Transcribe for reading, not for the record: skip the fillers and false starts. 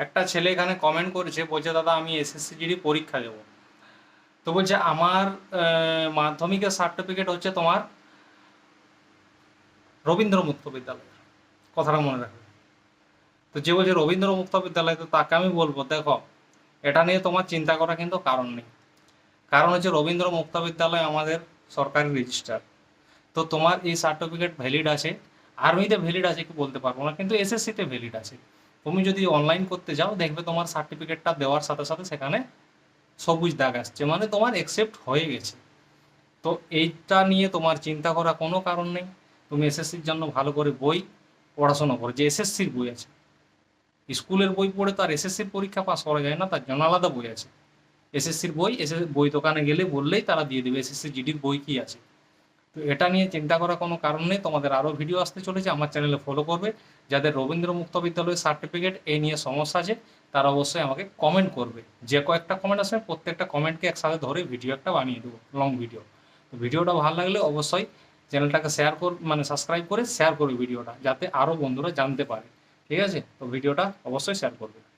একটা ছেলে এখানে কমেন্ট করেছে, বলছে দাদা আমি এসএসসি জিডি পরীক্ষা দেবো। তো বলছে আমার মাধ্যমিকের সার্টিফিকেট হচ্ছে তোমার রবীন্দ্র মুক্ত বিদ্যালয়, কথাটা মনে রাখবে। তো যে বলছে রবীন্দ্র মুক্ত বিদ্যালয়, তো তাকে আমি বলবো দেখো এটা নিয়ে তোমার চিন্তা করা কিন্তু কারণ নেই। কারণ হচ্ছে রবীন্দ্র মুক্ত বিদ্যালয় আমাদের সরকারি রেজিস্টার। তো তোমার এই সার্টিফিকেট ভ্যালিড আছে, আর্মিতে ভ্যালিড আছে কি বলতে পারবো না, কিন্তু এসএসসিতে ভ্যালিড আছে। তুমি যদি অনলাইন করতে যাও দেখবে তোমার সার্টিফিকেটটা দেওয়ার সাথে সাথে সেখানে সবুজ দাগ আসছে, মানে তোমার অ্যাকসেপ্ট হয়ে গেছে। তো এইটা নিয়ে তোমার চিন্তা করা কোনো কারণ নেই। তুমি এসএসসির জন্য ভালো করে বই পড়াশোনা করো, যে এসএসসির বই আছে। স্কুলের বই পড়ে তো আর এসএসসির পরীক্ষা পাস করা যায় না, তার জন্য আলাদা বই আছে। এসএসসির বই বই দোকানে গেলে বললেই তারা দিয়ে দেবে এসএসসি জিডির বই কি আছে। তো এটা নিয়ে চিন্তা করার কোনো কারণ নেই। তোমাদের আরও ভিডিও আসতে চলেছে, আমার চ্যানেলে ফলো করবে। যাদের রবীন্দ্র মুক্ত বিদ্যালয়ের সার্টিফিকেট এই নিয়ে সমস্যা আছে তারা অবশ্যই আমাকে কমেন্ট করবে। যে কয়েকটা কমেন্ট আসবে প্রত্যেকটা কমেন্টকে একসাথে ধরে ভিডিও একটা বানিয়ে দেবো, লং ভিডিও। তো ভিডিওটা ভালো লাগলে অবশ্যই চ্যানেলটাকে শেয়ার মানে সাবস্ক্রাইব করে শেয়ার করবে ভিডিওটা, যাতে আরও বন্ধুরা জানতে পারে। ঠিক আছে, তো ভিডিওটা অবশ্যই শেয়ার করবে।